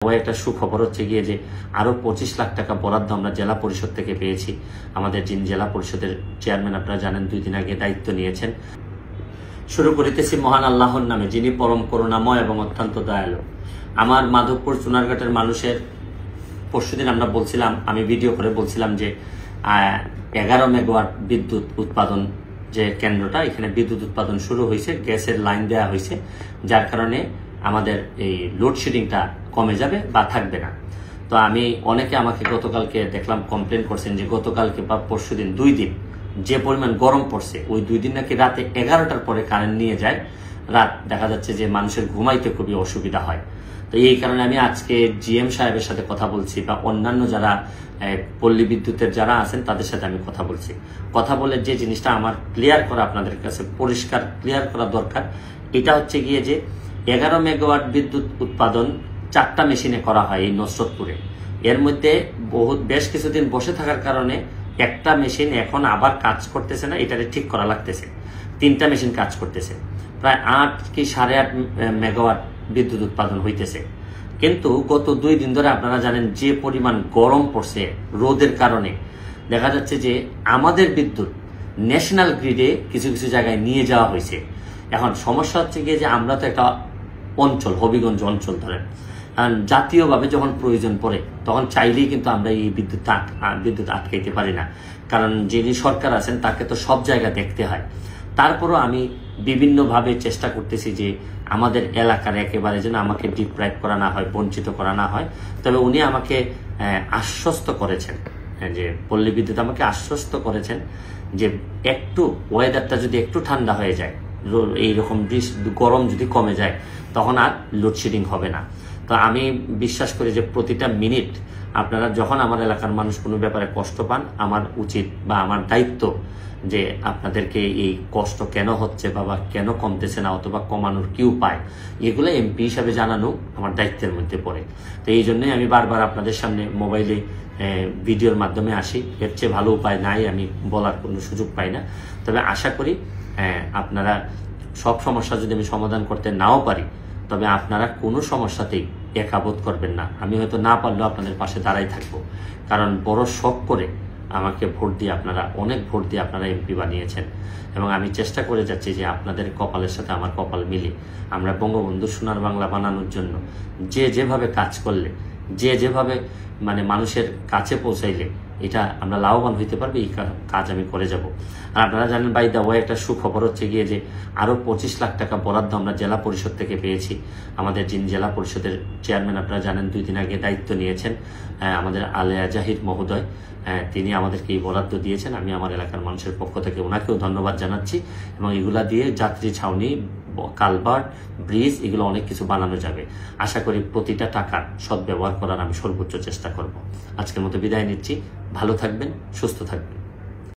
একটা সুখবর হচ্ছে গিয়ে যে আরো 25 লাখ টাকা বরাদ্দ আমরা জেলা পরিষদ থেকে পেয়েছি। আমাদের যিনি জেলা পরিষদের চেয়ারম্যান আপনারা জানেন 2 দিন আগে দায়িত্ব নিয়েছেন। শুরু করিতেছি মহান আল্লাহর নামে, যিনি পরম করুণাময় এবং অত্যন্ত দয়ালু। আমার মাধবপুর চুনারঘাটের মানুষের পরশুদিন আমরা বলছিলাম, আমি ভিডিও করে বলছিলাম যে 11 মেগাওয়াট বিদ্যুৎ উৎপাদন যে কেন্দ্রটা, এখানে বিদ্যুৎ উৎপাদন শুরু হয়েছে, গ্যাসের লাইন দেওয়া হয়েছে, যার কারণে আমাদের এই লোডশেডিংটা কমে যাবে বা থাকবে না। তো আমি অনেকে আমাকে গতকালকে দেখলাম কমপ্লেন করছেন যে গতকালকে বা পরশুদিন 2 দিন যে পরিমাণ গরম পড়ছে, ওই 2 দিন নাকি রাতে 11টার পরে কারেন্ট নিয়ে যায়, রাত দেখা যাচ্ছে যে মানুষের ঘুমাইতে খুবই অসুবিধা হয়। তো এই কারণে আমি আজকে জিএম সাহেবের সাথে কথা বলছি বা অন্যান্য যারা পল্লী বিদ্যুতের যারা আছেন তাদের সাথে আমি কথা বলে যে জিনিসটা আমার ক্লিয়ার করা, আপনাদের কাছে পরিষ্কার ক্লিয়ার করা দরকার, এটা হচ্ছে গিয়ে যে 11 মেগাওয়াট বিদ্যুৎ উৎপাদন 4টা মেশিনে করা হয় এই নসরতপুরে। এর মধ্যে বেশ কিছুদিন বসে থাকার কারণে একটা মেশিন এখন আবার কাজ করতেছে না, এটারে ঠিক করা লাগতেছে। 3টা মেশিন কাজ করতেছে, প্রায় 8 কি 8.5 মেগাওয়াট বিদ্যুৎ উৎপাদন হইতেছে। কিন্তু গত 2 দিন ধরে আপনারা জানেন যে পরিমাণ গরম পড়ছে রোদের কারণে, দেখা যাচ্ছে যে আমাদের বিদ্যুৎ ন্যাশনাল গ্রিডে কিছু কিছু জায়গায় নিয়ে যাওয়া হয়েছে। এখন সমস্যা হচ্ছে গিয়ে যে আমরা তো একটা অঞ্চল, হবিগঞ্জ অঞ্চল ধরেন, জাতীয়ভাবে যখন প্রয়োজন পড়ে তখন চাইলেই কিন্তু আমরা এই বিদ্যুৎ আটকাইতে পারি না, কারণ যিনি সরকার আছেন তাকে তো সব জায়গা দেখতে হয়। তারপরও আমি বিভিন্নভাবে চেষ্টা করতেছি যে আমাদের এলাকার একেবারে যেন আমাকে ডিপ্রাইভ করা না হয়, বঞ্চিত করা না হয়। তবে উনি আমাকে আশ্বস্ত করেছেন, যে পল্লী বিদ্যুৎ আমাকে আশ্বস্ত করেছেন যে একটু ওয়েদারটা যদি একটু ঠান্ডা হয়ে যায়, এইরকম গরম যদি কমে যায়, তখন আর লোডশেডিং হবে না। তো আমি বিশ্বাস করি যে প্রতিটা মিনিট আপনারা যখন আমার এলাকার মানুষ কোনো ব্যাপারে কষ্ট পান, আমার উচিত বা আমার দায়িত্ব যে আপনাদেরকে এই কষ্ট কেন হচ্ছে বা কেন কমতেছে না অথবা কমানোর কি উপায়, এগুলো এমপি হিসাবে জানানো আমার দায়িত্বের মধ্যে পড়ে। তো এই জন্যই আমি বারবার আপনাদের সামনে মোবাইলে ভিডিওর মাধ্যমে আসি। এর চেয়ে ভালো উপায় নাই, আমি বলার কোনো সুযোগ পাই না। তবে আশা করি আপনারা সব সমস্যা যদি আমি সমাধান করতে নাও পারি, তবে আপনারা কোনো সমস্যাতেই একাবোধ করবেন না। আমি হয়তো না পারলেও আপনাদের পাশে দাঁড়াই থাকবো, কারণ বড় শখ করে আমাকে ভোট দিয়ে আপনারা, অনেক ভোট দিয়ে আপনারা এমপি বানিয়েছেন, এবং আমি চেষ্টা করে যাচ্ছি যে আপনাদের কপালের সাথে আমার কপাল মিলে আমরা বঙ্গবন্ধু সোনার বাংলা বানানোর জন্য যেভাবে কাজ করলে, যেভাবে মানুষের কাছে পৌঁছাইলে এটা আমরা লাভবান হইতে পারবে, এই কাজ আমি করে যাব। আর আপনারা জানেন বাই দা ওয়ে একটা সুখবর হচ্ছে গিয়ে যে আরো 25 লাখ টাকা বরাদ্দ আমরা জেলা পরিষদ থেকে পেয়েছি। আমাদের যিনি জেলা পরিষদের চেয়ারম্যান আপনারা জানেন 2 দিন আগে দায়িত্ব নিয়েছেন, আমাদের আলেয়া জাহিদ মহোদয়, তিনি আমাদেরকে এই বরাদ্দ দিয়েছেন। আমি আমার এলাকার মানুষের পক্ষ থেকে ওনাকেও ধন্যবাদ জানাচ্ছি, এবং এগুলা দিয়ে যাত্রী ছাউনি, কালভার্ট, ব্রিজ, এগুলো অনেক কিছু বানানো যাবে। আশা করি প্রতিটা টাকার সদ্ব্যবহার করার আমি সর্বোচ্চ চেষ্টা করব। আজকের মতো বিদায় নিচ্ছি। ভালো থাকবেন, সুস্থ থাকবেন।